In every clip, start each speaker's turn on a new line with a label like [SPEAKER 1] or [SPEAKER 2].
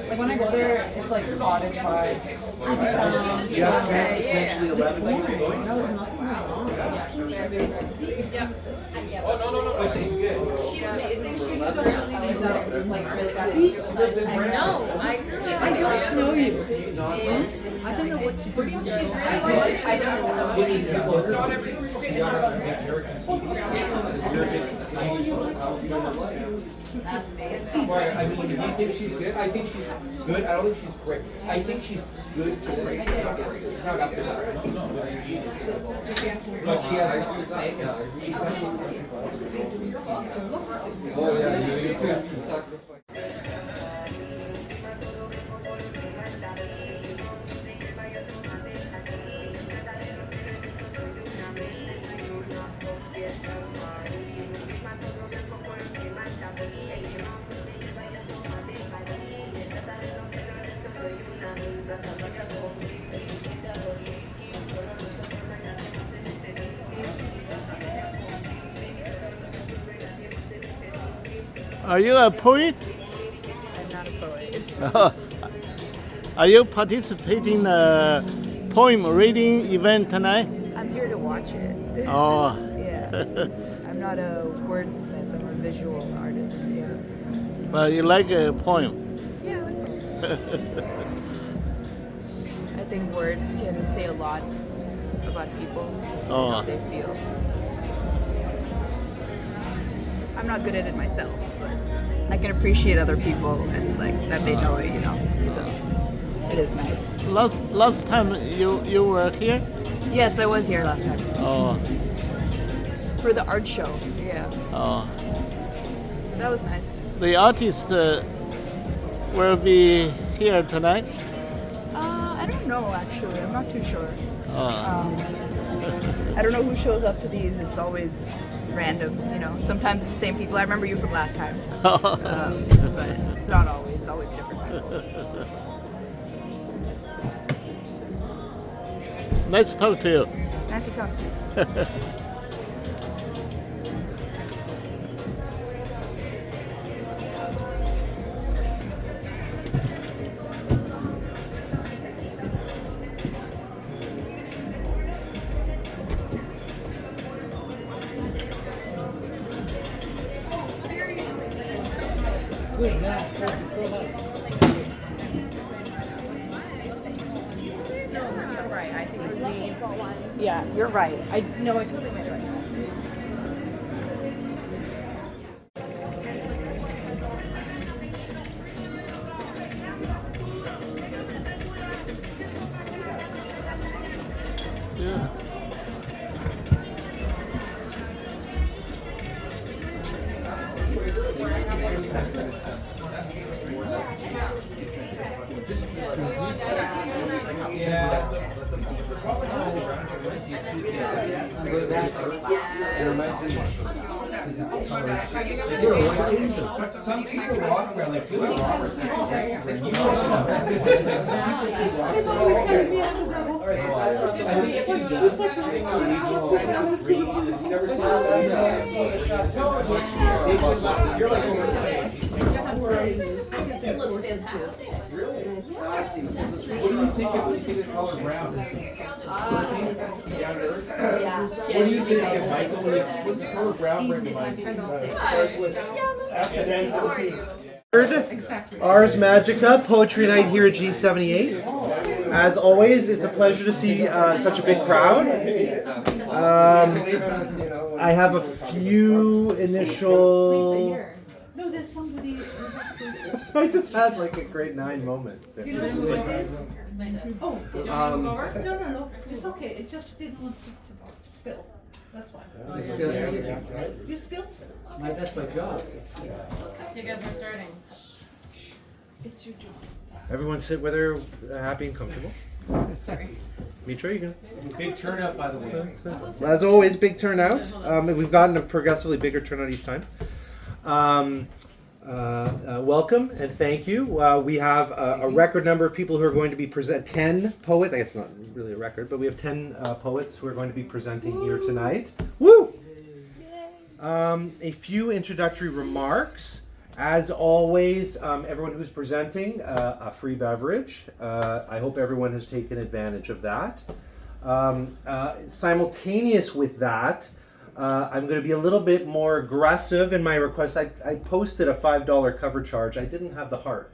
[SPEAKER 1] Like when I go there, it's like cottage vibes.
[SPEAKER 2] Do you have 10, potentially 11 people going?
[SPEAKER 1] Yeah.
[SPEAKER 3] Oh, no. She's good.
[SPEAKER 1] She's amazing. She's like really got into it. I know. I don't know you. I don't know what's pretty. She's really good. I don't know. That's amazing.
[SPEAKER 3] Right, I mean, do you think she's good? I think she's good. I don't think she's great. I think she's good to great. She's not great. She's not up there. But she has something to say. Oh, yeah, you could sacrifice.
[SPEAKER 4] Are you a poet?
[SPEAKER 1] I'm not a poet.
[SPEAKER 4] Are you participating in a poem reading event tonight?
[SPEAKER 1] I'm here to watch it.
[SPEAKER 4] Oh.
[SPEAKER 1] Yeah. I'm not a wordsmith. I'm a visual artist. Yeah.
[SPEAKER 4] But you like a poem?
[SPEAKER 1] Yeah, I like poems. I think words can say a lot about people and how they feel. I'm not good at it myself, but I can appreciate other people and like that they know it, you know. So it is nice.
[SPEAKER 4] Last time you were here?
[SPEAKER 1] Yes, I was here last time.
[SPEAKER 4] Oh.
[SPEAKER 1] For the art show. Yeah.
[SPEAKER 4] Oh.
[SPEAKER 1] That was nice.
[SPEAKER 4] The artist will be here tonight?
[SPEAKER 1] I don't know actually. I'm not too sure.
[SPEAKER 4] Oh.
[SPEAKER 1] I don't know who shows up to these. It's always random, you know. Sometimes it's the same people. I remember you from last time. But it's not always. It's always different people.
[SPEAKER 4] Nice to talk to you.
[SPEAKER 1] Nice to talk to you. Right, I think it was me. Yeah, you're right. I totally made it right.
[SPEAKER 4] Yeah.
[SPEAKER 2] Some people walk around like two hours.
[SPEAKER 5] It looks fantastic.
[SPEAKER 3] What do you think of the color brown? What do you think of Michael? What's the color brown bring to mind?
[SPEAKER 2] Ars Magica Poetry Night here at G78. As always, it's a pleasure to see such a big crowd. I have a few initial
[SPEAKER 6] know there's somebody who has to,
[SPEAKER 2] I just had like a grade 9 moment.
[SPEAKER 6] you know who it is? Oh,
[SPEAKER 2] Um,
[SPEAKER 6] no, it's okay, it just didn't want to spill, that's why. You spilled?
[SPEAKER 7] That's my job.
[SPEAKER 5] You guys are starting.
[SPEAKER 6] It's your job.
[SPEAKER 2] Everyone sit where they're happy and comfortable.
[SPEAKER 5] Sorry.
[SPEAKER 2] Mitra, you can.
[SPEAKER 3] Big turnout, by the way.
[SPEAKER 2] As always, big turnout. We've gotten a progressively bigger turnout each time. Welcome and thank you. We have a record number of people who are going to be 10 poets. I guess it's not really a record, but we have 10 poets who are going to be presenting here tonight. Woo! A few introductory remarks. As always, everyone who's presenting, a free beverage. I hope everyone has taken advantage of that. Simultaneous with that, I'm going to be a little bit more aggressive in my request. I posted a $5 cover charge. I didn't have the heart,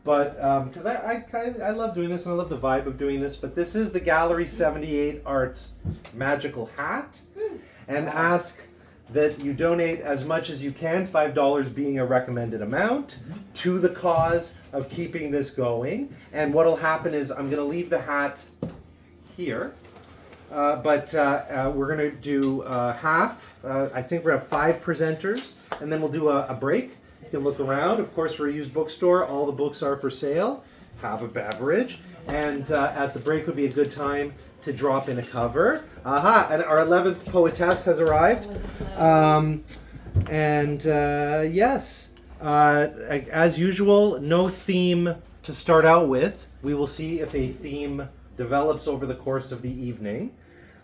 [SPEAKER 2] but because I love doing this and I love the vibe of doing this. But this is the Gallery78arts magical hat, and ask that you donate as much as you can, $5 being a recommended amount, to the cause of keeping this going. And what'll happen is I'm going to leave the hat here, but we're going to do half. I think we're going to have 5 presenters, and then we'll do a break. You can look around. Of course, we're a used bookstore. All the books are for sale. Have a beverage. And at the break would be a good time to drop in a cover. And our 11th poetess has arrived. Yes, as usual, no theme to start out with. We will see if a theme develops over the course of the evening.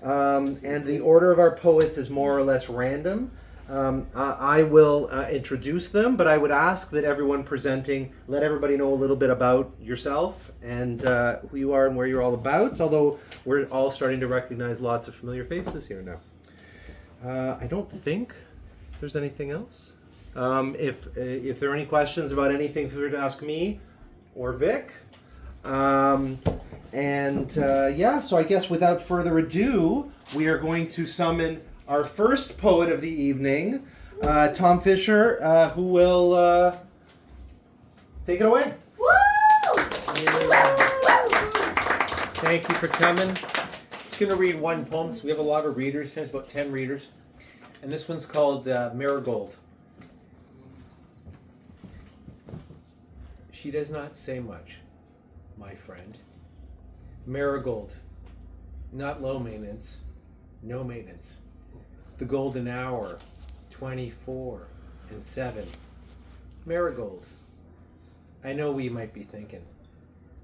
[SPEAKER 2] And the order of our poets is more or less random. I will introduce them, but I would ask that everyone presenting let everybody know a little bit about yourself and who you are and where you're all about, although we're all starting to recognize lots of familiar faces here now. I don't think there's anything else. If there are any questions about anything, feel free to ask me or Vic. So I guess without further ado, we are going to summon our first poet of the evening, Tom Fisher, who will take it away.
[SPEAKER 5] Woo!
[SPEAKER 3] Thank you for coming. Just going to read one poem. So we have a lot of readers. There's about 10 readers. And this one's called Marigold. She does not say much, my friend. Marigold. Not low maintenance. No maintenance. The golden hour. 24 and 7. Marigold. I know what you might be thinking.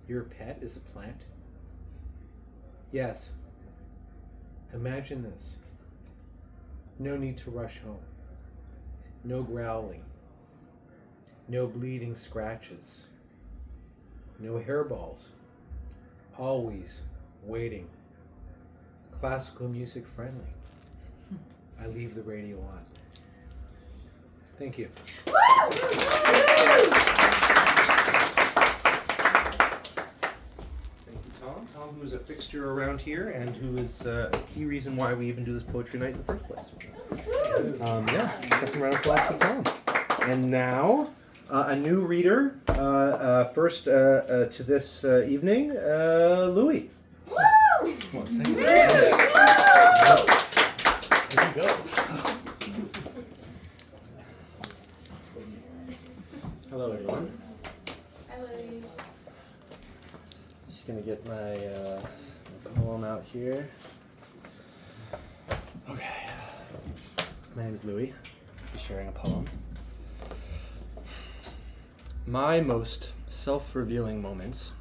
[SPEAKER 3] Your pet is a plant? Yes. Imagine this. No need to rush home. No growling. No bleeding scratches. No hairballs. Always waiting. Classical music friendly. I leave the radio on. Thank you.
[SPEAKER 2] Tom, who is a fixture around here and who is a key reason why we even do this poetry night in the first place. Second round of applause for Tom. And now, a new reader, first to this evening, Louis.
[SPEAKER 5] Woo!
[SPEAKER 7] Hello, everyone.
[SPEAKER 5] Hello.
[SPEAKER 7] Just gonna get my poem out here. Okay. My name is Louis. I'll be sharing a poem. My most self-revealing moments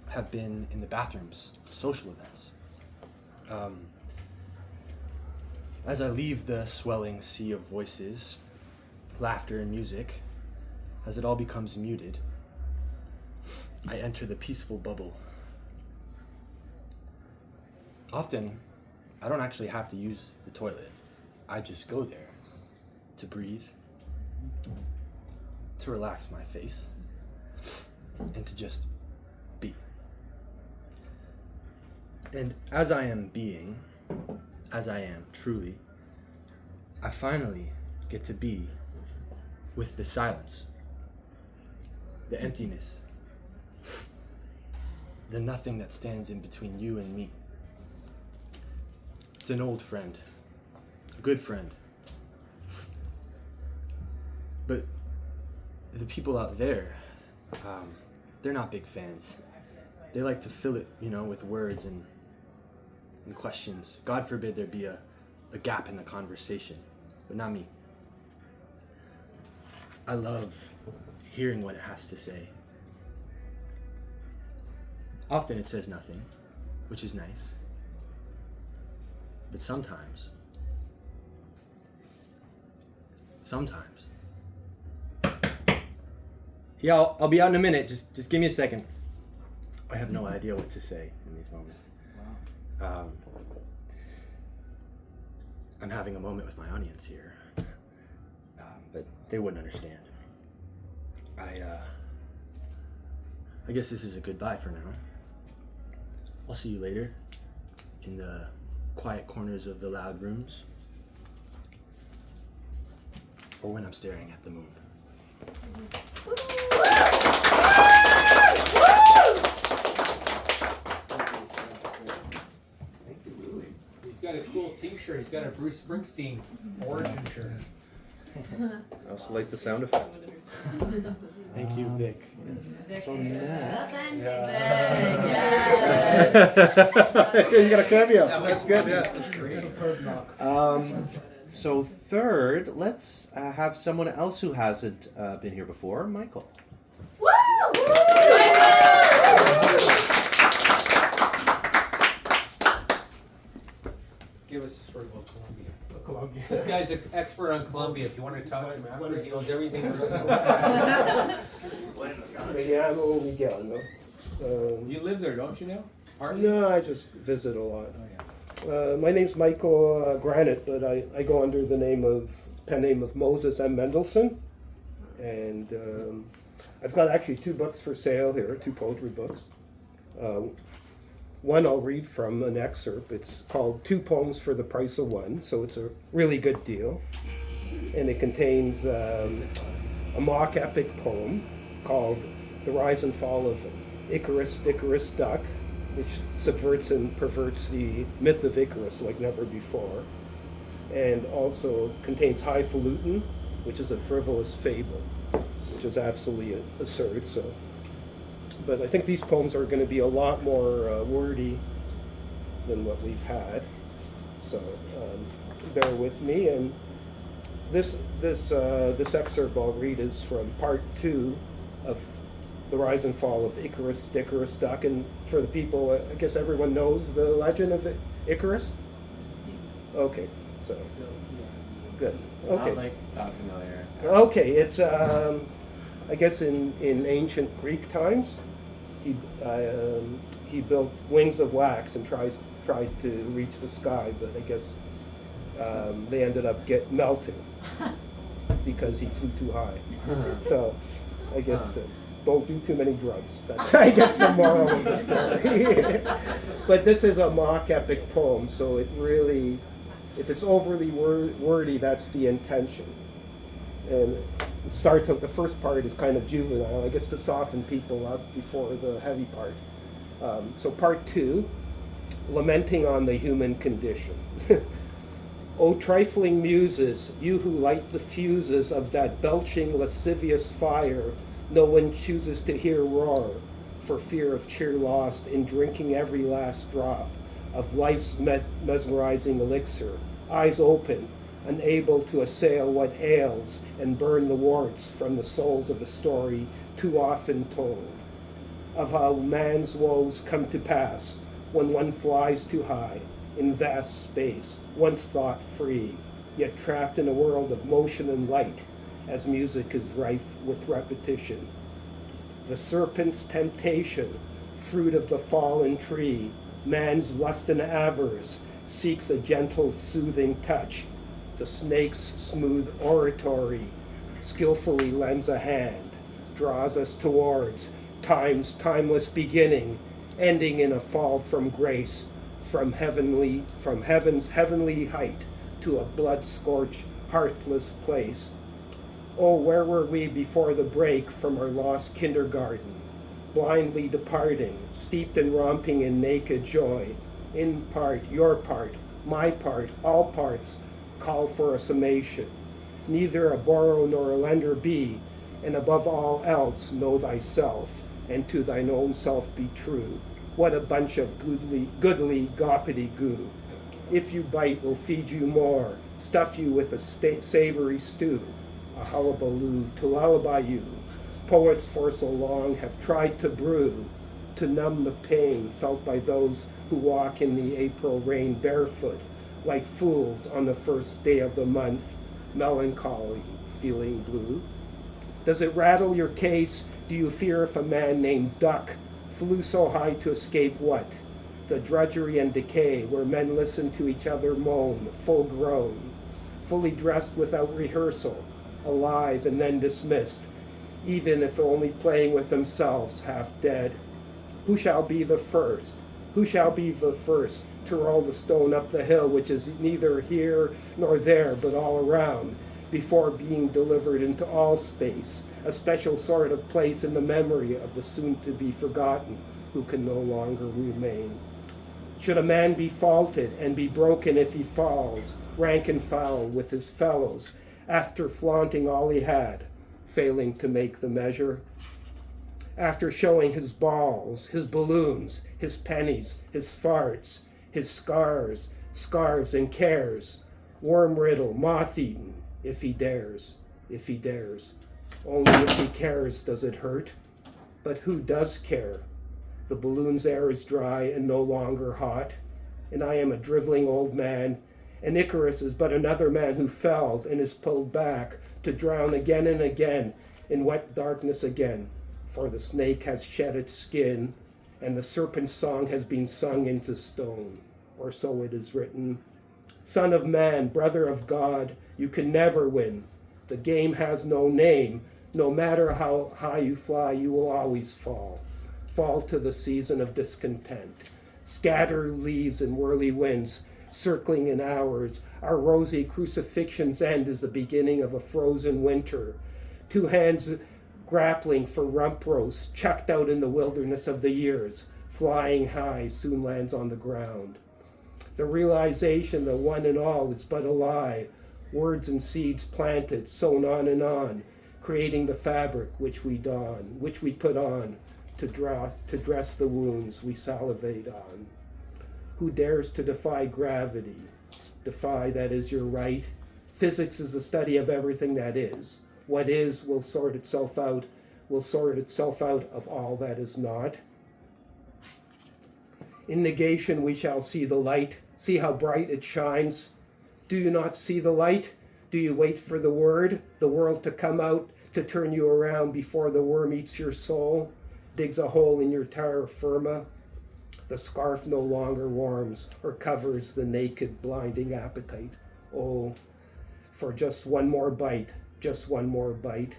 [SPEAKER 7] have been in the bathrooms, social events. As I leave the swelling sea of voices, laughter and music, as it all becomes muted, I enter the peaceful bubble. Often, I don't actually have to use the toilet. I just go there to breathe, to relax my face, and to just be. And as I am being, as I am truly, I finally get to be with the silence, the emptiness, the nothing that stands in between you and me. It's an old friend, a good friend. But the people out there, they're not big fans. They like to fill it, with words and questions. God forbid there be a gap in the conversation, but not me. I love hearing what it has to say. Often it says nothing, which is nice. But sometimes, yeah, I'll be out in a minute. Just give me a second. I have no idea what to say in these moments. Wow. I'm having a moment with my audience here, but they wouldn't understand. I guess this is a goodbye for now. I'll see you later in the quiet corners of the loud rooms, or when I'm staring at the moon.
[SPEAKER 3] He's got a cool t-shirt. He's got a Bruce Springsteen origin shirt.
[SPEAKER 2] I also like the sound effect.
[SPEAKER 7] Thank you, Vic.
[SPEAKER 4] You got a cameo.
[SPEAKER 2] That's good, yeah.
[SPEAKER 3] That's great.
[SPEAKER 2] So third, let's have someone else who hasn't been here before, Michael.
[SPEAKER 3] Give us a story about Colombia. This guy's an expert on Colombia. If you want to talk to him after, he knows everything.
[SPEAKER 8] Me llamo Miguel, no?
[SPEAKER 3] You live there, don't you now?
[SPEAKER 8] No, I just visit a lot.
[SPEAKER 3] Oh, yeah.
[SPEAKER 8] My name's Michael Granite, but I go under the pen name of Moses M. Mendelsohn. And I've got actually 2 books for sale here, 2 poetry books. One I'll read from an excerpt. It's called 2 Poems for the Price of One, so it's a really good deal. And it contains a mock epic poem called The Rise and Fall of Icarus Duck, which subverts and perverts the myth of Icarus like never before. And also contains Highfalutin, which is a frivolous fable, which is absolutely absurd. But I think these poems are going to be a lot more wordy than what we've had. So bear with me. And this excerpt I'll read is from part 2 of The Rise and Fall of Icarus Duck. And for the people, I guess everyone knows the legend of Icarus? Okay, so good. Okay.
[SPEAKER 7] Not familiar.
[SPEAKER 8] Okay, it's I guess in ancient Greek times, he built wings of wax and tried to reach the sky, but I guess they ended up melting because he flew too high. So I guess don't do too many drugs. That's I guess the moral of the story. But this is a mock epic poem, so it really, if it's overly wordy, that's the intention. And it starts out, the first part is kind of juvenile, I guess, to soften people up before the heavy part. So part 2, lamenting on the human condition. O trifling muses, you who light the fuses of that belching lascivious fire, no one chooses to hear roar, for fear of cheer lost in drinking every last drop of life's mesmerizing elixir, eyes open, unable to assail what ails and burn the warts from the souls of a story too often told, of how man's woes come to pass when one flies too high in vast space, once thought free, yet trapped in a world of motion and light, as music is rife with repetition. The serpent's temptation, fruit of the fallen tree, man's lust and avarice, seeks a gentle, soothing touch. The snake's smooth oratory skillfully lends a hand, draws us towards time's timeless beginning, ending in a fall from grace, from heaven's heavenly height to a blood-scorched, heartless place. Oh, where were we before the break from our lost kindergarten? Blindly departing, steeped and romping in naked joy. In part, your part, my part, all parts call for a summation. Neither a borrower nor a lender be, and above all else know thyself, and to thine own self be true. What a bunch of goodly goppity-goo. If you bite, we'll feed you more, stuff you with a savory stew, a hullabaloo to lullaby you. Poets for so long have tried to brew, to numb the pain felt by those who walk in the April rain barefoot, like fools on the first day of the month, melancholy, feeling blue. Does it rattle your case? Do you fear if a man named Duck flew so high to escape what? The drudgery and decay where men listen to each other moan, full grown, fully dressed without rehearsal, alive and then dismissed, even if only playing with themselves, half dead. Who shall be the first? Who shall be the first to roll the stone up the hill, which is neither here nor there, but all around, before being delivered into all space, a special sort of place in the memory of the soon-to-be forgotten, who can no longer remain? Should a man be faulted and be broken if he falls, rank and foul with his fellows, after flaunting all he had, failing to make the measure? After showing his balls, his balloons, his pennies, his farts, his scars, scarves and cares, worm-riddled, moth-eaten, if he dares, if he dares. Only if he cares does it hurt. But who does care? The balloon's air is dry and no longer hot, and I am a driveling old man, and Icarus is but another man who fell and is pulled back to drown again and again in wet darkness again. For the snake has shed its skin, and the serpent's song has been sung into stone, or so it is written. Son of man, brother of God, you can never win. The game has no name. No matter how high you fly, you will always fall. Fall to the season of discontent. Scatter leaves and whirly winds, circling in hours. Our rosy crucifixion's end is the beginning of a frozen winter. Two hands grappling for rump roast, chucked out in the wilderness of the years, flying high, soon lands on the ground. The realization that one and all is but a lie, words and seeds planted, sown on and on, creating the fabric which we don, which we put on to dress the wounds we salivate on. Who dares to defy gravity? Defy, that is your right. Physics is the study of everything that is. What is will sort itself out of all that is not. In negation we shall see the light. See how bright it shines. Do you not see the light? Do you wait for the world to come out, to turn you around before the worm eats your soul, digs a hole in your terra firma? The scarf no longer warms or covers the naked, blinding appetite. Oh, for just one more bite, just one more bite.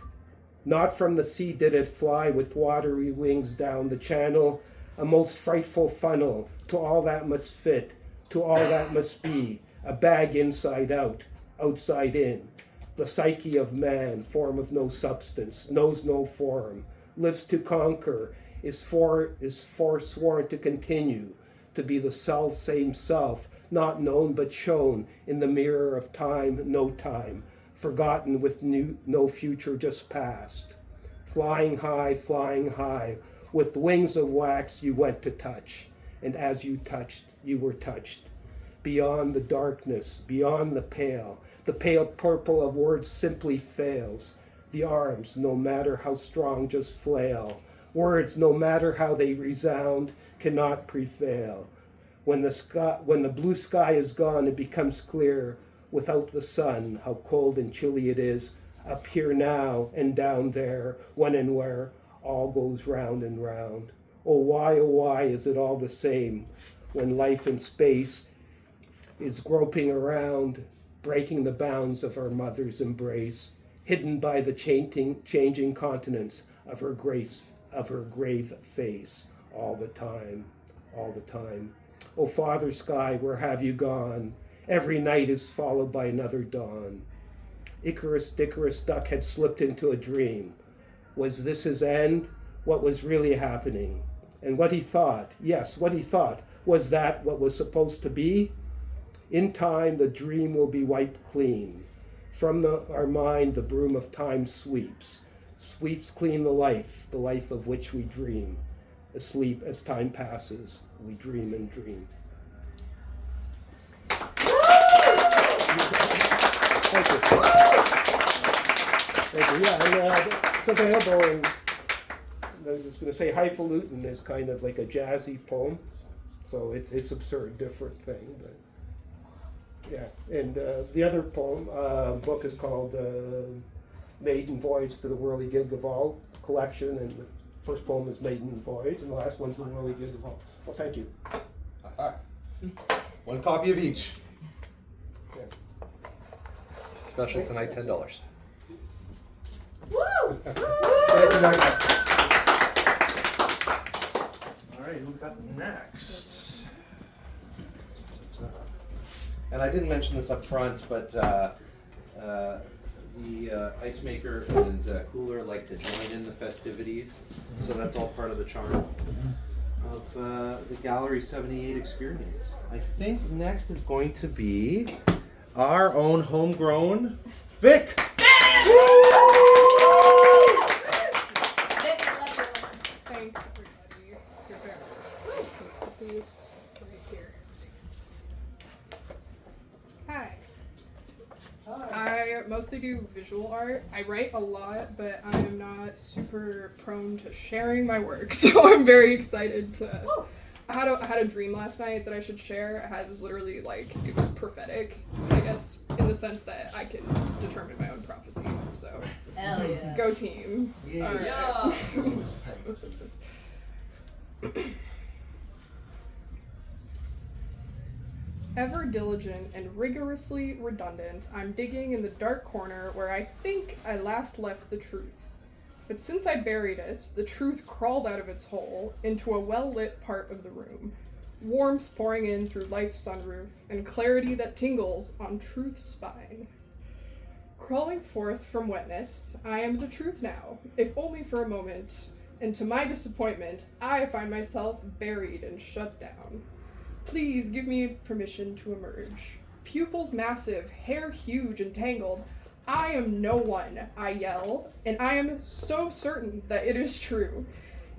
[SPEAKER 8] Not from the sea did it fly with watery wings down the channel, a most frightful funnel, to all that must fit, to all that must be, a bag inside out, outside in. The psyche of man, form of no substance, knows no form, lives to conquer, is forsworn to continue, to be the self-same self, not known but shown in the mirror of time, no time, forgotten with no future, just past. Flying high, with wings of wax you went to touch, and as you touched, you were touched. Beyond the darkness, beyond the pale purple of words simply fails. The arms, no matter how strong, just flail. Words, no matter how they resound, cannot prevail. When the blue sky is gone, it becomes clear. Without the sun, how cold and chilly it is. Up here now and down there, when and where, all goes round and round. Oh why is it all the same? When life in space is groping around, breaking the bounds of our mother's embrace, hidden by the changing continents of her grave face, all the time. O Father Sky, where have you gone? Every night is followed by another dawn. Icarus Dickarus Duck had slipped into a dream. Was this his end? What was really happening? And what he thought, yes, what he thought, was that what was supposed to be? In time, the dream will be wiped clean. From our mind, the broom of time sweeps clean the life of which we dream. Asleep as time passes, we dream and dream. Thank you. Thank you. Yeah, and it's available in, I was going to say highfalutin is kind of like a jazzy poem, so it's absurd, different thing, but yeah. And the other poem book is called Maiden Voyage to the Whirly Gig of All collection, and the first poem is Maiden Voyage, and the last one's the Whirly Gig of All. Well, thank you.
[SPEAKER 2] One copy of each.
[SPEAKER 8] Yeah.
[SPEAKER 2] Special tonight, $10.
[SPEAKER 5] Woo!
[SPEAKER 8] Thank you very much.
[SPEAKER 2] All right, who we got next? And I didn't mention this up front, but the ice maker and cooler like to join in the festivities, so that's all part of the charm of the Gallery78 experience. I think next is going to be our own homegrown Vic.
[SPEAKER 5] Thanks, everybody. Put these right here so you can still see them. Hi. I mostly do visual art. I write a lot, but I am not super prone to sharing my work, so I'm very excited to. I had a dream last night that I should share. It was literally like, it was prophetic, I guess, in the sense that I can determine my own prophecy. So,
[SPEAKER 1] Hell yeah.
[SPEAKER 5] go team!
[SPEAKER 1] Yeah.
[SPEAKER 5] All right. Ever diligent and rigorously redundant, I'm digging in the dark corner where I think I last left the truth. But since I buried it, the truth crawled out of its hole into a well-lit part of the room, warmth pouring in through life's sunroof, and clarity that tingles on truth's spine. Crawling forth from wetness, I am the truth now, if only for a moment, and to my disappointment, I find myself buried and shut down. Please give me permission to emerge. Pupils massive, hair huge and tangled. I am no one, I yell, and I am so certain that it is true.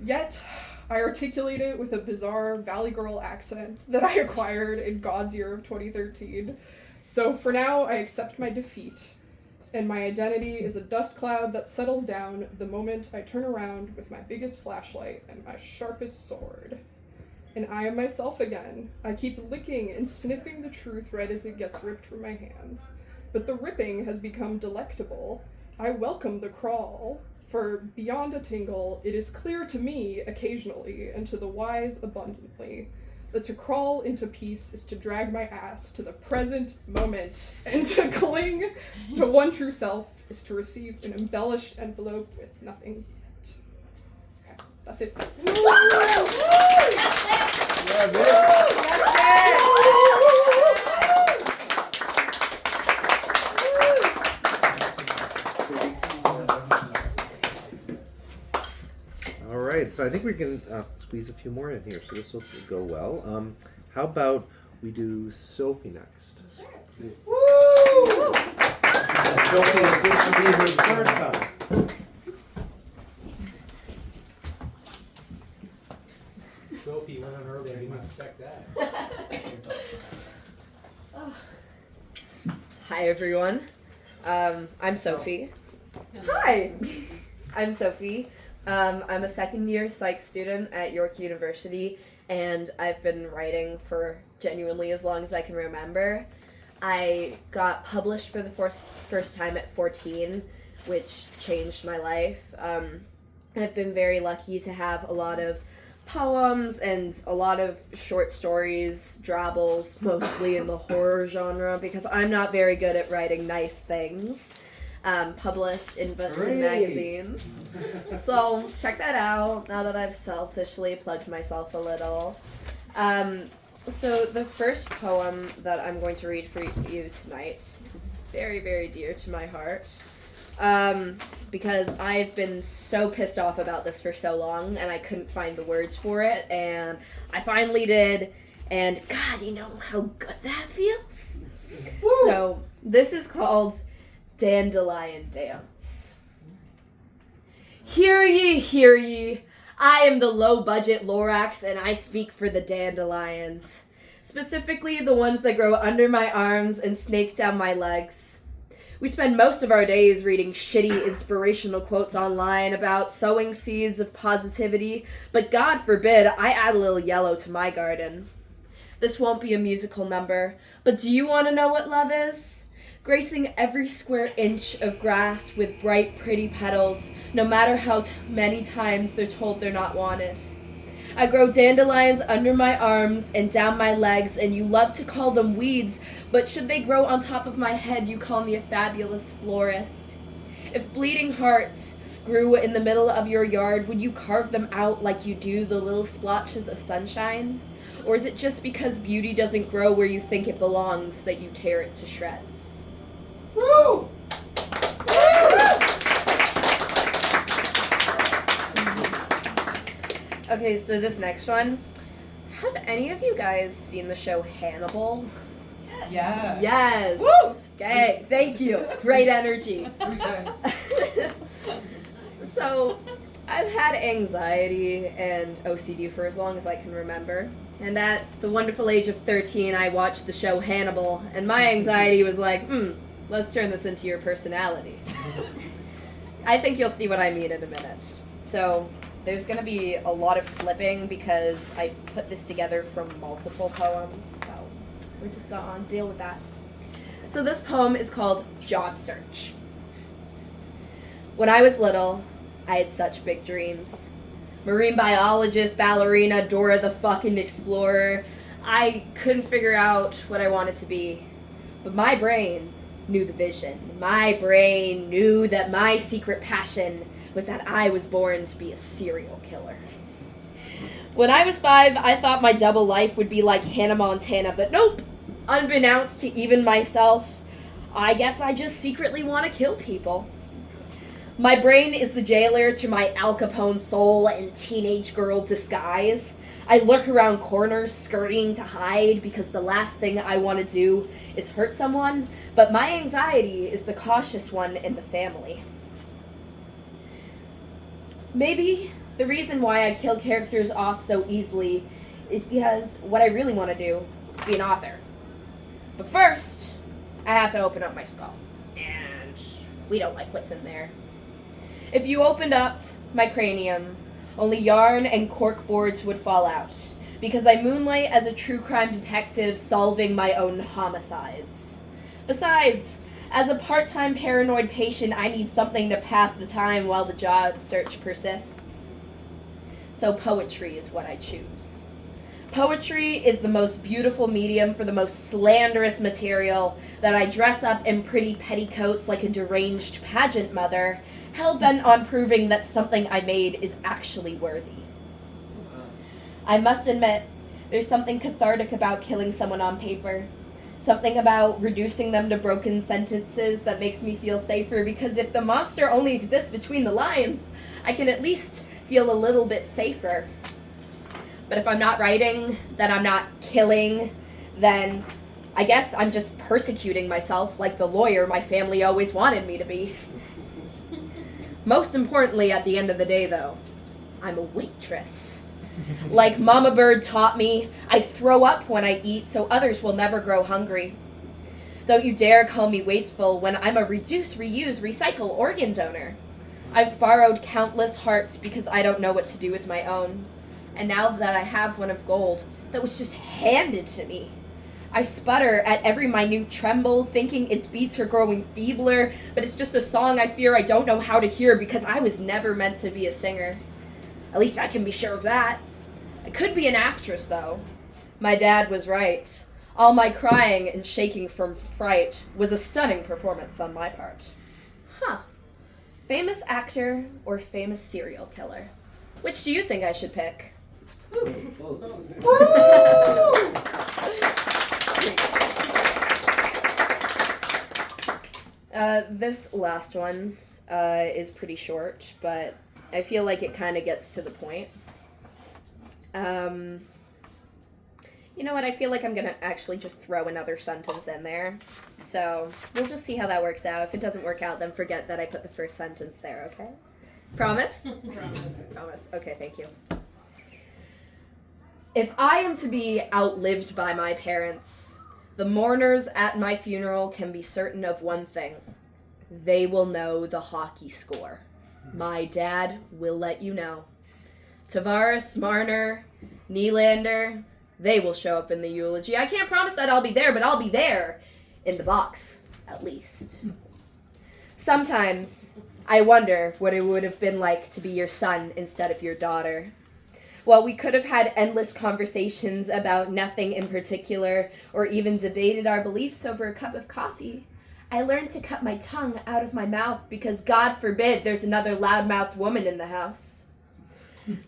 [SPEAKER 5] Yet, I articulate it with a bizarre Valley Girl accent that I acquired in God's year of 2013. So for now, I accept my defeat, and my identity is a dust cloud that settles down the moment I turn around with my biggest flashlight and my sharpest sword. And I am myself again. I keep licking and sniffing the truth right as it gets ripped from my hands. But the ripping has become delectable. I welcome the crawl, for beyond a tingle, it is clear to me occasionally, and to the wise abundantly, that to crawl into peace is to drag my ass to the present moment, and to cling to one true self is to receive an embellished envelope with nothing yet. Okay, that's it.
[SPEAKER 8] Yeah, Vic.
[SPEAKER 2] All right, so I think we can squeeze a few more in here, so this will go well. How about we do Sophie next?
[SPEAKER 1] Sure.
[SPEAKER 2] Woo! Sophie, this will be her third time.
[SPEAKER 3] Sophie, you went on early. I didn't expect that.
[SPEAKER 9] Hi everyone. I'm Sophie. Hi. I'm Sophie. I'm a second year psych student at York University, and I've been writing for genuinely as long as I can remember. I got published for the first time at 14, which changed my life. I've been very lucky to have a lot of poems and a lot of short stories, drabbles, mostly in the horror genre, because I'm not very good at writing nice things, published in books and magazines. So check that out now that I've selfishly plugged myself a little. So the first poem that I'm going to read for you tonight is very, very dear to my heart. Because I've been so pissed off about this for so long, and I couldn't find the words for it, and I finally did, and God, you know how good that feels? Woo! So, this is called Dandelion Dance. Hear ye, I am the low-budget Lorax, and I speak for the dandelions. Specifically, the ones that grow under my arms and snake down my legs. We spend most of our days reading shitty inspirational quotes online about sowing seeds of positivity, but God forbid I add a little yellow to my garden. This won't be a musical number, but do you want to know what love is? Gracing every square inch of grass with bright, pretty petals, no matter how many times they're told they're not wanted. I grow dandelions under my arms and down my legs, and you love to call them weeds, but should they grow on top of my head, you call me a fabulous florist. If bleeding hearts grew in the middle of your yard, would you carve them out like you do the little splotches of sunshine? Or is it just because beauty doesn't grow where you think it belongs that you tear it to shreds?
[SPEAKER 6] Woo!
[SPEAKER 9] Okay, so this next one. Have any of you guys seen the show Hannibal?
[SPEAKER 6] Yeah.
[SPEAKER 9] Yes.
[SPEAKER 6] Woo!
[SPEAKER 9] Okay, thank you. Great energy. So, I've had anxiety and OCD for as long as I can remember. And at the wonderful age of 13, I watched the show Hannibal, and my anxiety was like, let's turn this into your personality. I think you'll see what I mean in a minute. So, there's going to be a lot of flipping because I put this together from multiple poems. So, we're just going to deal with that. So this poem is called Job Search. When I was little, I had such big dreams. Marine biologist, ballerina, Dora the fucking Explorer. I couldn't figure out what I wanted to be. But my brain knew the vision. My brain knew that my secret passion was that I was born to be a serial killer. When I was 5, I thought my double life would be like Hannah Montana, but nope. Unbeknownst to even myself, I guess I just secretly want to kill people. My brain is the jailer to my Al Capone soul and teenage girl disguise. I lurk around corners, scurrying to hide, because the last thing I want to do is hurt someone, but my anxiety is the cautious one in the family. Maybe the reason why I kill characters off so easily is because what I really want to do is be an author. But first, I have to open up my skull. And we don't like what's in there. If you opened up my cranium, only yarn and cork boards would fall out, because I moonlight as a true crime detective solving my own homicides. Besides, as a part-time paranoid patient, I need something to pass the time while the job search persists. So poetry is what I choose. Poetry is the most beautiful medium for the most slanderous material that I dress up in pretty petticoats like a deranged pageant mother, hell-bent on proving that something I made is actually worthy. I must admit, there's something cathartic about killing someone on paper. Something about reducing them to broken sentences that makes me feel safer, because if the monster only exists between the lines, I can at least feel a little bit safer. But if I'm not writing, then I'm not killing, then I guess I'm just persecuting myself like the lawyer my family always wanted me to be. Most importantly, at the end of the day, though, I'm a waitress. Like Mama Bird taught me, I throw up when I eat so others will never grow hungry. Don't you dare call me wasteful when I'm a reduce, reuse, recycle organ donor. I've borrowed countless hearts because I don't know what to do with my own. And now that I have one of gold that was just handed to me, I sputter at every minute tremble, thinking its beats are growing feebler, but it's just a song I fear I don't know how to hear because I was never meant to be a singer. At least I can be sure of that. I could be an actress, though. My dad was right. All my crying and shaking from fright was a stunning performance on my part. Huh. Famous actor or famous serial killer? Which do you think I should pick? This last one is pretty short, but I feel like it kind of gets to the point. You know what? I feel like I'm going to actually just throw another sentence in there. So we'll just see how that works out. If it doesn't work out, then forget that I put the first sentence there, okay? Promise? Promise. Okay, thank you. If I am to be outlived by my parents, the mourners at my funeral can be certain of one thing. They will know the hockey score. My dad will let you know. Tavares, Marner, Nylander, they will show up in the eulogy. I can't promise that I'll be there, but I'll be there in the box, at least. Sometimes I wonder what it would have been like to be your son instead of your daughter. While we could have had endless conversations about nothing in particular, or even debated our beliefs over a cup of coffee, I learned to cut my tongue out of my mouth because God forbid there's another loudmouthed woman in the house.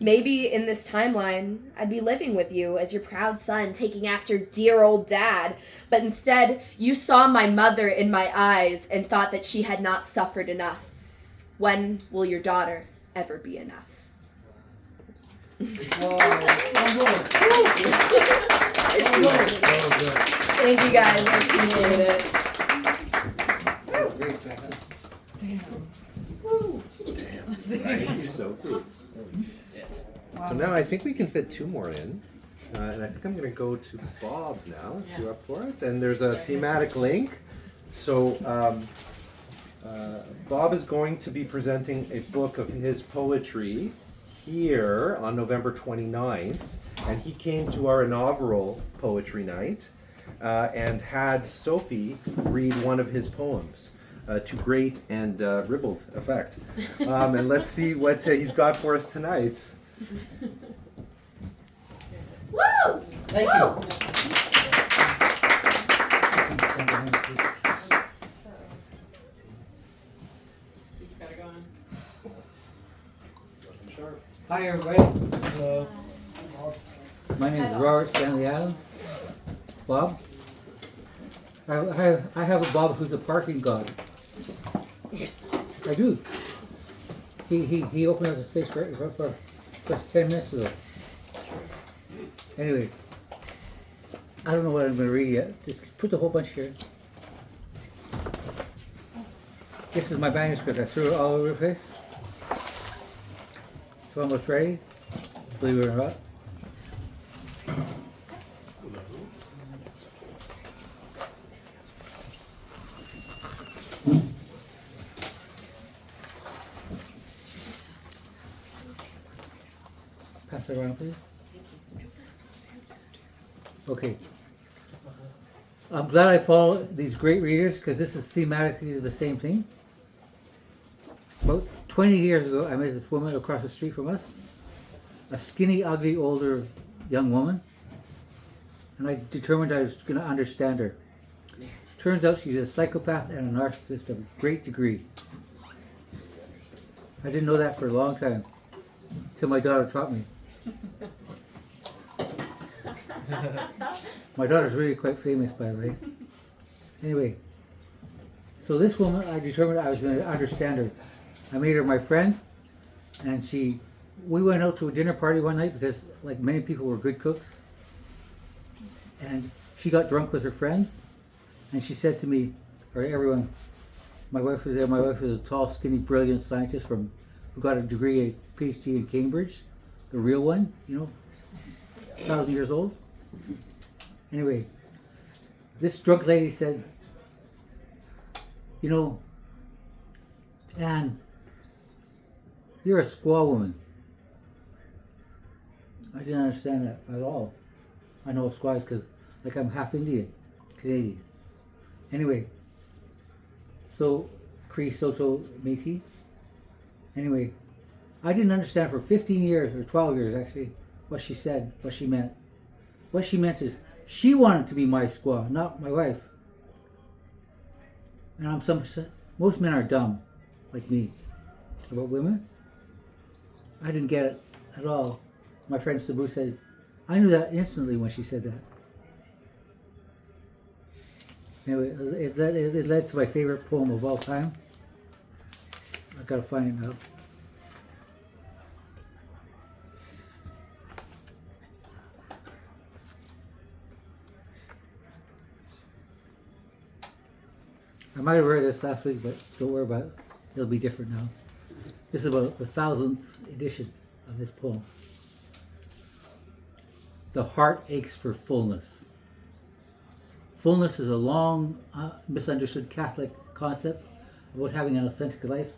[SPEAKER 9] Maybe in this timeline, I'd be living with you as your proud son, taking after dear old dad, but instead you saw my mother in my eyes and thought that she had not suffered enough. When will your daughter ever be enough? Thank you guys, I appreciate it.
[SPEAKER 2] So now I think we can fit 2 more in. And I think I'm going to go to Bob now, if you're up for it. And there's a thematic link. So Bob is going to be presenting a book of his poetry here on November 29th. And he came to our inaugural poetry night and had Sophie read one of his poems to great and ribald effect. And let's see what he's got for us tonight.
[SPEAKER 9] Woo!
[SPEAKER 10] Thank you. Hi everybody. Hello. My name is Robert Stanley Adams. Bob. I have a Bob who's a parking god. I do. He opened up the space for first 10 minutes ago. Anyway, I don't know what I'm going to read yet. Just put the whole bunch here. This is my manuscript. I threw it all over the place. It's almost ready, believe it or not. Pass it around, please. Okay. I'm glad I follow these great readers because this is thematically the same thing. About 20 years ago, I met this woman across the street from us, a skinny, ugly, older young woman, and I determined I was going to understand her. Turns out she's a psychopath and a narcissist of great degree. I didn't know that for a long time, till my daughter taught me. My daughter's really quite famous, by the way. Anyway, so this woman, I determined I was going to understand her. I made her my friend, and we went out to a dinner party one night because, like many people, were good cooks. And she got drunk with her friends, and she said to me, or everyone, my wife was there. My wife was a tall, skinny, brilliant scientist who got a degree, a PhD in Cambridge, the real one, 1,000 years old. Anyway, this drunk lady said, Anne, you're a squaw woman. I didn't understand that at all. I know squaws because, I'm half Indian, Canadian. Anyway, so Cree, Soto, Métis. Anyway, I didn't understand for 15 years, or 12 years actually, what she said, what she meant. What she meant is, she wanted to be my squaw, not my wife. And most men are dumb, like me. About women, I didn't get it at all. My friend Sabu said, I knew that instantly when she said that. Anyway, it led to my favorite poem of all time. I gotta find it now. I might have read this last week, but don't worry about it. It'll be different now. This is about the 1000th edition of this poem. The heart aches for fullness. Fullness is a long misunderstood Catholic concept about having an authentic life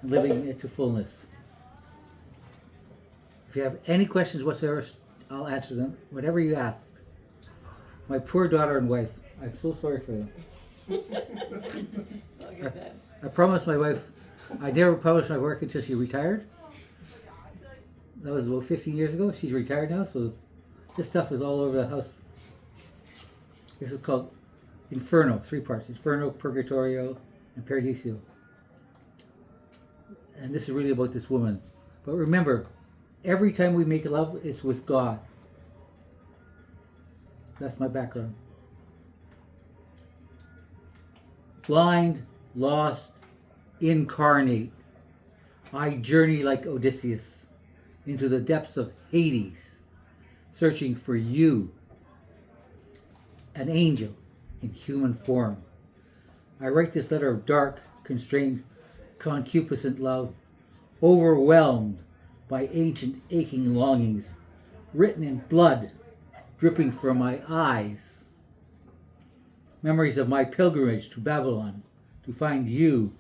[SPEAKER 10] and living it to fullness. If you have any questions whatsoever, I'll answer them, whatever you ask. My poor daughter and wife, I'm so sorry for them. I promised my wife I'd never publish my work until she retired. That was about 15 years ago. She's retired now, so this stuff is all over the house. This is called Inferno, 3 parts. Inferno, Purgatorio, and Paradiso. And this is really about this woman. But remember, every time we make love, it's with God. That's my background. Blind, lost, incarnate, I journey like Odysseus into the depths of Hades, searching for you, an angel in human form. I write this letter of dark, constrained, concupiscent love, overwhelmed by ancient aching longings, written in blood, dripping from my eyes. Memories of my pilgrimage to Babylon to find you,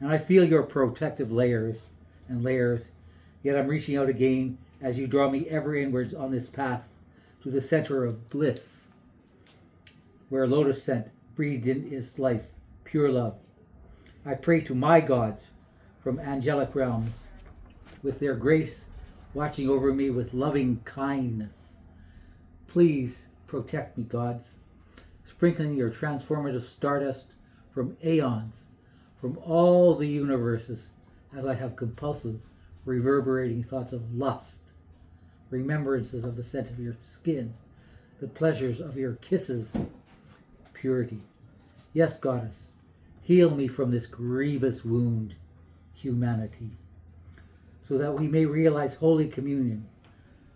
[SPEAKER 10] and I feel your protective layers and layers, yet I'm reaching out again as you draw me ever inwards on this path to the center of bliss, where lotus scent breathed in is life, pure love. I pray to my gods from angelic realms, with their grace watching over me with loving kindness. Please protect me, gods, sprinkling your transformative stardust from aeons, from all the universes, as I have compulsive, reverberating thoughts of lust, remembrances of the scent of your skin, the pleasures of your kisses, purity. Yes, goddess, heal me from this grievous wound, humanity, so that we may realize holy communion,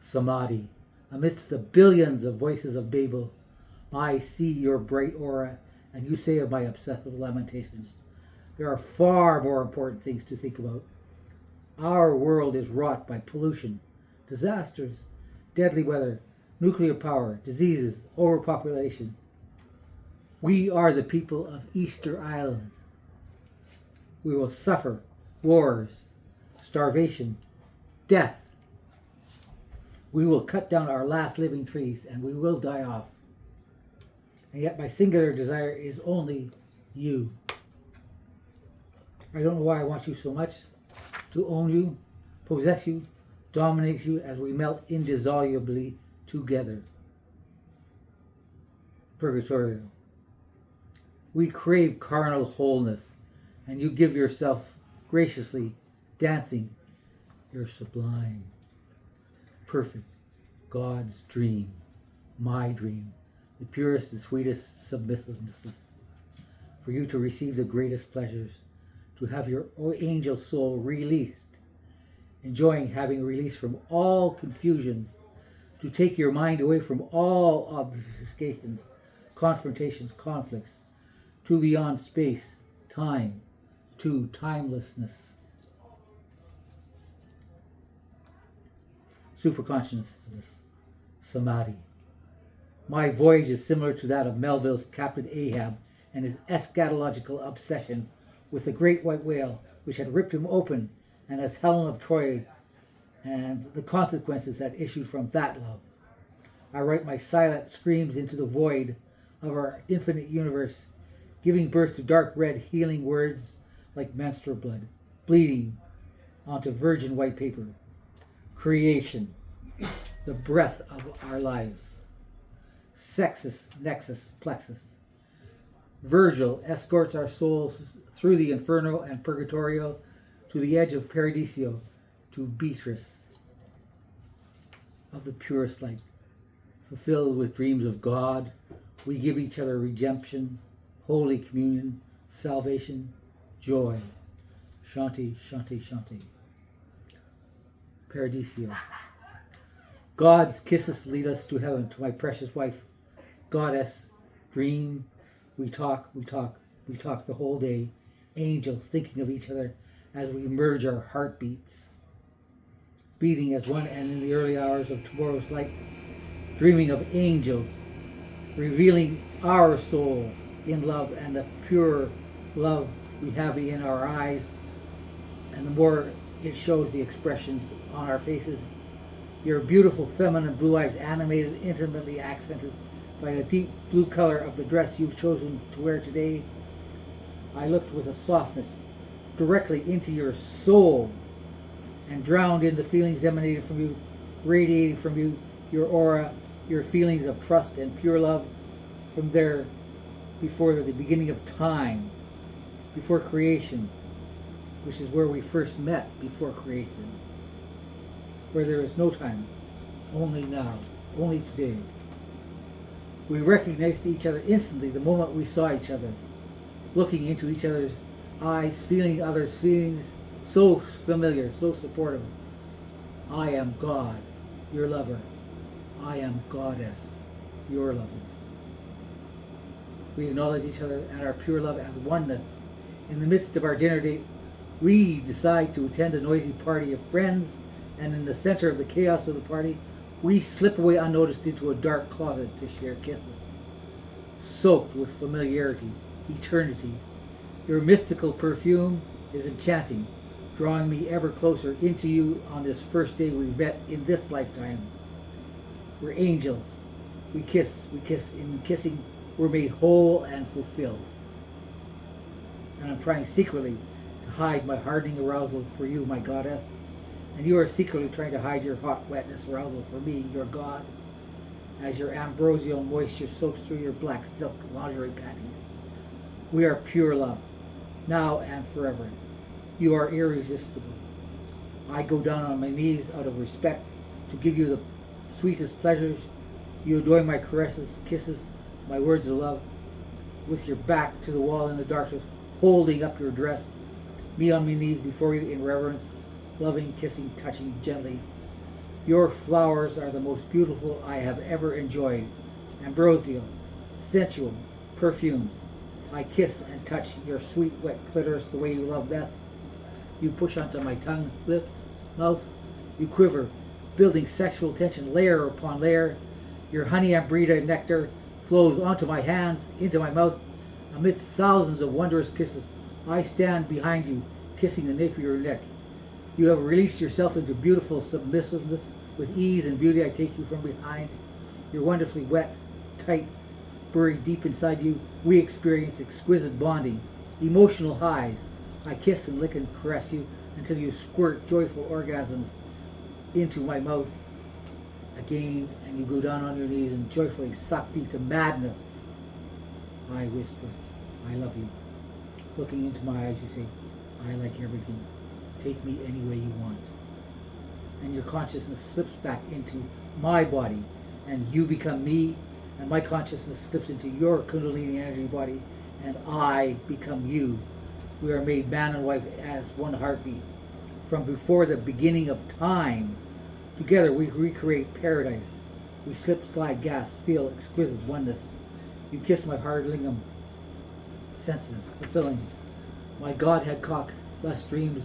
[SPEAKER 10] samadhi, amidst the billions of voices of Babel. I see your bright aura, and you say of my obsessive lamentations, there are far more important things to think about. Our world is wrought by pollution, disasters, deadly weather, nuclear power, diseases, overpopulation. We are the people of Easter Island. We will suffer wars, starvation, death. We will cut down our last living trees, and we will die off. And yet my singular desire is only you. I don't know why I want you so much. To own you, possess you, dominate you as we melt indissolubly together. Purgatorio. We crave carnal wholeness, and you give yourself graciously, dancing. You're sublime. Perfect. God's dream. My dream. The purest and sweetest submissiveness, for you to receive the greatest pleasures, to have your angel soul released, enjoying having release from all confusions, to take your mind away from all obfuscations, confrontations, conflicts, to beyond space, time, to timelessness. Superconsciousness, samadhi. My voyage is similar to that of Melville's Captain Ahab and his eschatological obsession with the great white whale, which had ripped him open, and as Helen of Troy, and the consequences that issued from that love. I write my silent screams into the void of our infinite universe, giving birth to dark red healing words like menstrual blood, bleeding onto virgin white paper. Creation, the breath of our lives. Sexus, nexus, plexus. Virgil escorts our souls through the Inferno and Purgatorio to the edge of Paradiso, to Beatrice of the purest light. Fulfilled with dreams of God, we give each other redemption, Holy Communion, salvation, joy. Shanti, Shanti, Shanti. Paradisio. God's kisses lead us to heaven, to my precious wife, goddess, dream. We talk, we talk, we talk the whole day. Angels thinking of each other as we merge our heartbeats, beating as one, and in the early hours of tomorrow's light, dreaming of angels, revealing our souls in love and the pure love we have in our eyes, and the more it shows the expressions on our faces. Your beautiful feminine blue eyes, animated, intimately accented by the deep blue color of the dress you've chosen to wear today. I looked with a softness directly into your soul and drowned in the feelings emanating from you, radiating from you, your aura, your feelings of trust and pure love from there before the beginning of time, before creation, which is where we first met before creation, where there is no time, only now, only today. We recognized each other instantly the moment we saw each other, looking into each other's eyes, feeling others' feelings, so familiar, so supportive. I am God, your lover. I am goddess, your lover. We acknowledge each other and our pure love as oneness. In the midst of our dinner date, we decide to attend a noisy party of friends, and in the center of the chaos of the party, we slip away unnoticed into a dark closet to share kisses, soaked with familiarity, eternity. Your mystical perfume is enchanting, drawing me ever closer into you on this first day we met in this lifetime. We're angels. We kiss. In kissing, we're made whole and fulfilled. And I'm trying secretly to hide my hardening arousal for you, my goddess. And you are secretly trying to hide your hot wetness arousal for me, your God, as your ambrosial moisture soaks through your black silk lingerie panties. We are pure love, now and forever. You are irresistible. I go down on my knees out of respect to give you the sweetest pleasures. You adore my caresses, kisses, my words of love. With your back to the wall in the darkness, holding up your dress, me on my knees before you in reverence, loving, kissing, touching gently. Your flowers are the most beautiful I have ever enjoyed. Ambrosial, sensual, perfumed. I kiss and touch your sweet, wet clitoris the way you love best. You push onto my tongue, lips, mouth. You quiver, building sexual tension layer upon layer. Your honey ambrita nectar flows onto my hands, into my mouth. Amidst thousands of wondrous kisses, I stand behind you, kissing the nape of your neck. You have released yourself into beautiful submissiveness. With ease and beauty, I take you from behind. You're wonderfully wet, tight, buried deep inside you. We experience exquisite bonding, emotional highs. I kiss and lick and caress you until you squirt joyful orgasms into my mouth again, and you go down on your knees and joyfully suck me to madness. I whisper, I love you. Looking into my eyes, you say, I like everything. Take me any way you want. And your consciousness slips back into my body, and you become me, and my consciousness slips into your Kundalini energy body, and I become you. We are made man and wife as one heartbeat. From before the beginning of time, together we recreate paradise. We slip, slide, gasp, feel exquisite oneness. You kiss my hard lingam, sensitive, fulfilling. My Godhead cock, less dreams,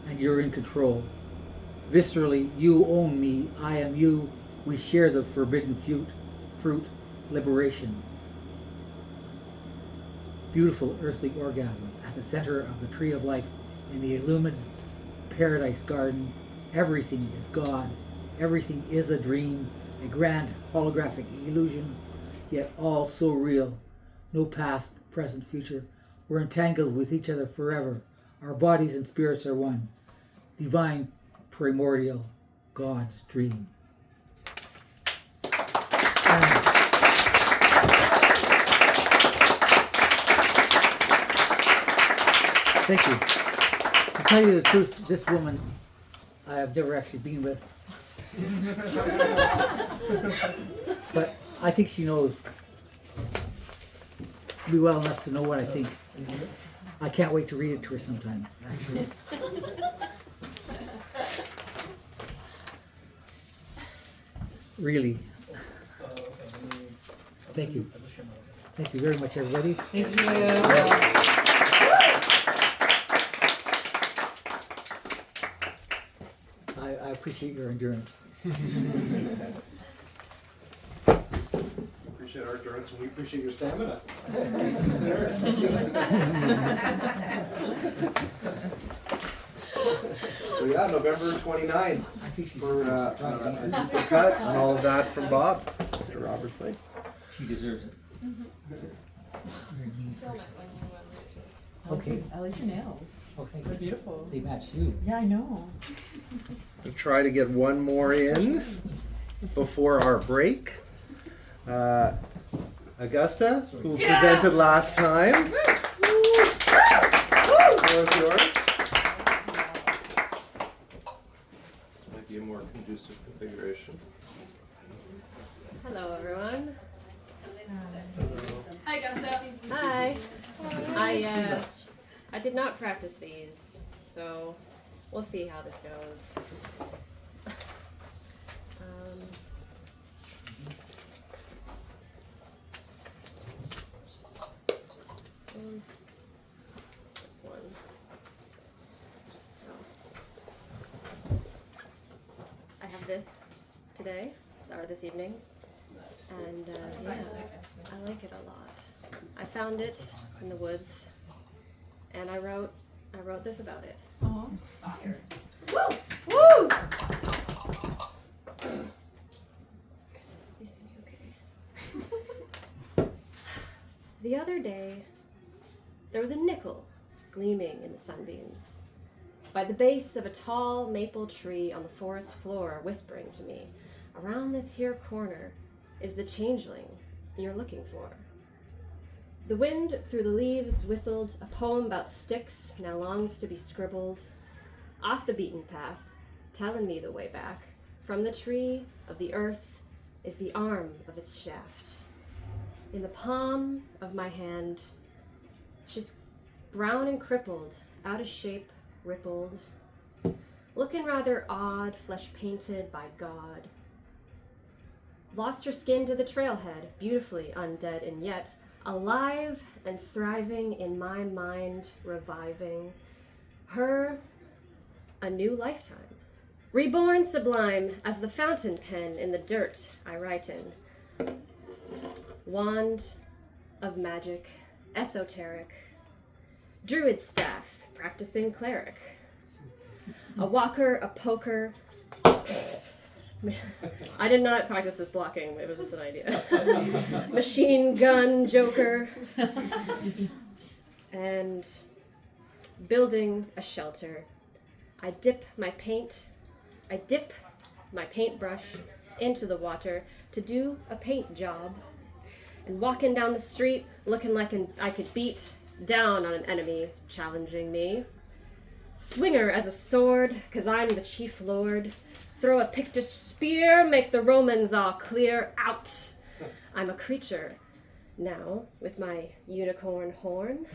[SPEAKER 10] and you're in control. Viscerally, you own me, I am you. We share the forbidden fruit, liberation. Beautiful earthly orgasm at the center of the tree of life in the illumined paradise garden. Everything is God. Everything is a dream, a grand holographic illusion, yet all so real. No past, present, future. We're entangled with each other forever. Our bodies and spirits are one. Divine, primordial, God's dream. Thank you. To tell you the truth, this woman I have never actually been with. But I think she knows me well enough to know what I think. I can't wait to read it to her sometime, actually. Really. Thank you. Thank you very much, everybody.
[SPEAKER 6] Thank you.
[SPEAKER 10] I appreciate your endurance.
[SPEAKER 2] Appreciate our endurance, and we appreciate your stamina. So yeah, November 29th for a deeper cut and all of that from Bob. Mr. Robert Blake.
[SPEAKER 10] She deserves it. Okay.
[SPEAKER 6] I like your nails.
[SPEAKER 10] Oh, thank
[SPEAKER 6] They're
[SPEAKER 10] you.
[SPEAKER 6] beautiful.
[SPEAKER 10] They match you.
[SPEAKER 6] Yeah, I know.
[SPEAKER 2] We'll try to get one more in before our break. Augusta, who presented last time. Floor is yours. This might be a more conducive configuration.
[SPEAKER 11] Hello, everyone.
[SPEAKER 5] Hi, Gusta.
[SPEAKER 11] Hi. I did not practice these, so we'll see how this goes. This one. So I have this today, or this evening, and yeah, I like it a lot. I found it in the woods, and I wrote this about it.
[SPEAKER 6] Oh.
[SPEAKER 11] Woo! Woo! You see me okay? The other day, there was a nickel gleaming in the sunbeams by the base of a tall maple tree on the forest floor, whispering to me, "Around this here corner is the changeling you're looking for." The wind through the leaves whistled a poem about sticks now longs to be scribbled. Off the beaten path, telling me the way back, from the tree of the earth is the arm of its shaft. In the palm of my hand, she's brown and crippled, out of shape, rippled, looking rather odd, flesh painted by God. Lost her skin to the trailhead, beautifully undead and yet alive and thriving in my mind, reviving. Her, a new lifetime. Reborn sublime as the fountain pen in the dirt I write in. Wand of magic, esoteric. Druid staff, practicing cleric. A walker, a poker. I did not practice this blocking, it was just an idea. Machine gun joker. And building a shelter. I dip my paintbrush into the water to do a paint job. And walking down the street looking like I could beat down on an enemy challenging me. Swinger as a sword, 'cause I'm the chief lord. Throw a Pictish spear, make the Romans all clear out. I'm a creature now with my unicorn horn.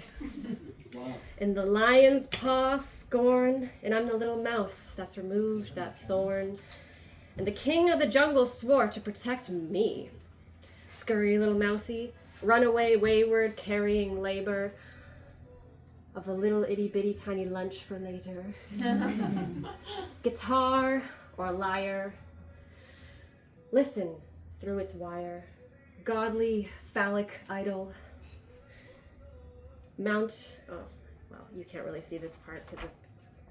[SPEAKER 11] Wow. And the lion's paw scorn, and I'm the little mouse that's removed that thorn. And the king of the jungle swore to protect me. Scurry little mousey, run away wayward, carrying labor of a little itty bitty tiny lunch for later. Guitar or lyre, listen through its wire. Godly phallic idol. Mount, oh, well, you can't really see this part because of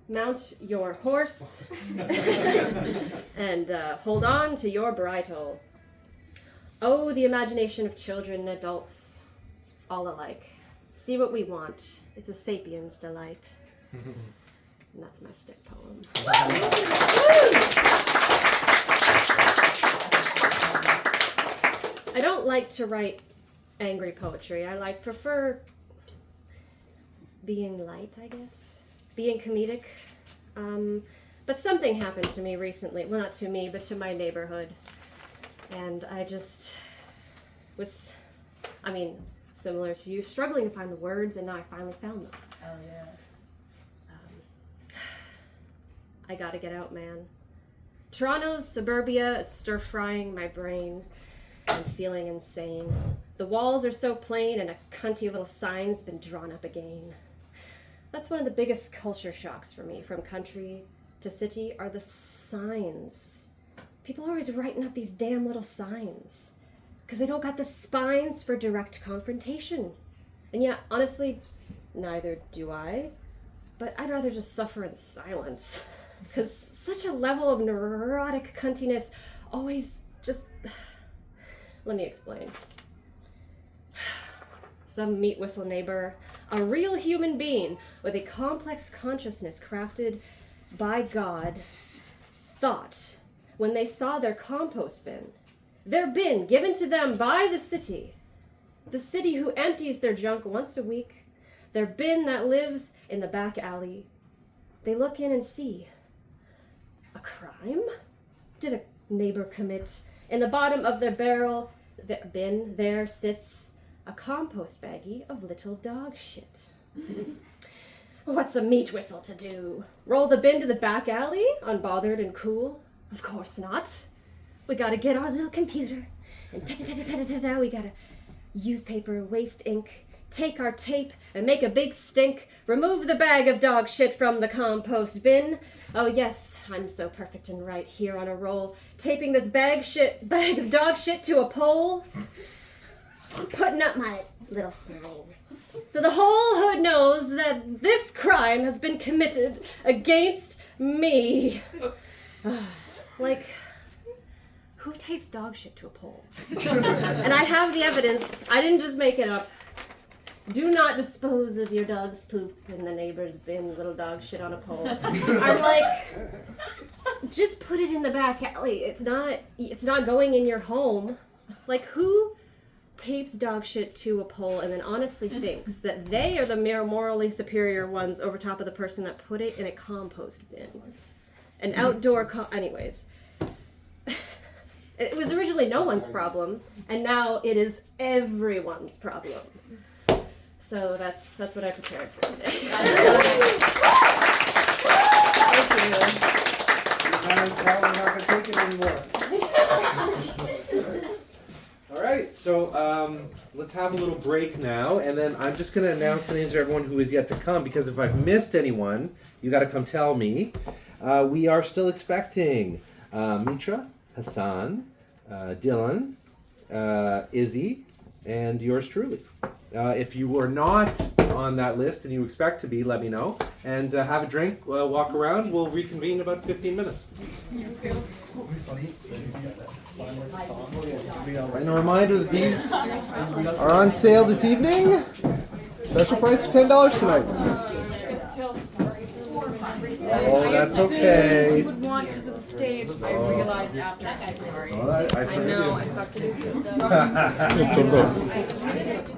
[SPEAKER 11] mount your horse and hold on to your bridle. Oh, the imagination of children and adults, all alike. See what we want. It's a sapien's delight. And that's my stick poem. I don't like to write angry poetry. I prefer being light, I guess. Being comedic. But something happened to me recently. Well, not to me, but to my neighborhood. And I just was, similar to you, struggling to find the words, and now I finally found them.
[SPEAKER 9] Oh yeah.
[SPEAKER 11] I gotta get out, man. Toronto's suburbia is stir-frying my brain. I'm feeling insane. The walls are so plain and a cunty little sign's been drawn up again. That's one of the biggest culture shocks for me, from country to city, are the signs. People are always writing up these damn little signs because they don't got the spines for direct confrontation. And yeah, honestly, neither do I, but I'd rather just suffer in silence because such a level of neurotic cuntiness always just... Let me explain. Some meat whistle neighbor, a real human being with a complex consciousness crafted by God, thought when they saw their compost bin, their bin given to them by the city who empties their junk once a week, their bin that lives in the back alley, they look in and see a crime? Did a neighbor commit? In the bottom of their barrel, the bin, there sits a compost baggie of little dog shit. What's a meat whistle to do? Roll the bin to the back alley, unbothered and cool? Of course not. We gotta get our little computer, and ta-ta-ta-ta-ta-ta-ta, we gotta use paper, waste ink, take our tape, and make a big stink, remove the bag of dog shit from the compost bin. Oh yes, I'm so perfect and right here on a roll, taping this bag of dog shit to a pole, putting up my little sign. So the whole hood knows that this crime has been committed against me. Like, who tapes dog shit to a pole? And I have the evidence. I didn't just make it up. Do not dispose of your dog's poop in the neighbor's bin, little dog shit on a pole. I'm like, just put it in the back alley. It's not going in your home. Like, who tapes dog shit to a pole and then honestly thinks that they are the morally superior ones over top of the person that put it in a compost bin? An outdoor anyways. It was originally no one's problem, and now it is everyone's problem. So that's what I prepared for today.
[SPEAKER 2] Thank you. All right, so let's have a little break now, and then I'm just going to announce the names of everyone who is yet to come, because if I've missed anyone, you got to come tell me. We are still expecting Mitra, Hassan, Dylan, Izzy, and yours truly. If you were not on that list and you expect to be, let me know. And have a drink, walk around. We'll reconvene in about 15 minutes. And a reminder that these are on sale this evening. Special price for $10 tonight. Oh, that's okay.
[SPEAKER 12] You would want because of the stage. I realized after. I'm sorry.
[SPEAKER 2] I know.
[SPEAKER 12] I fucked it up.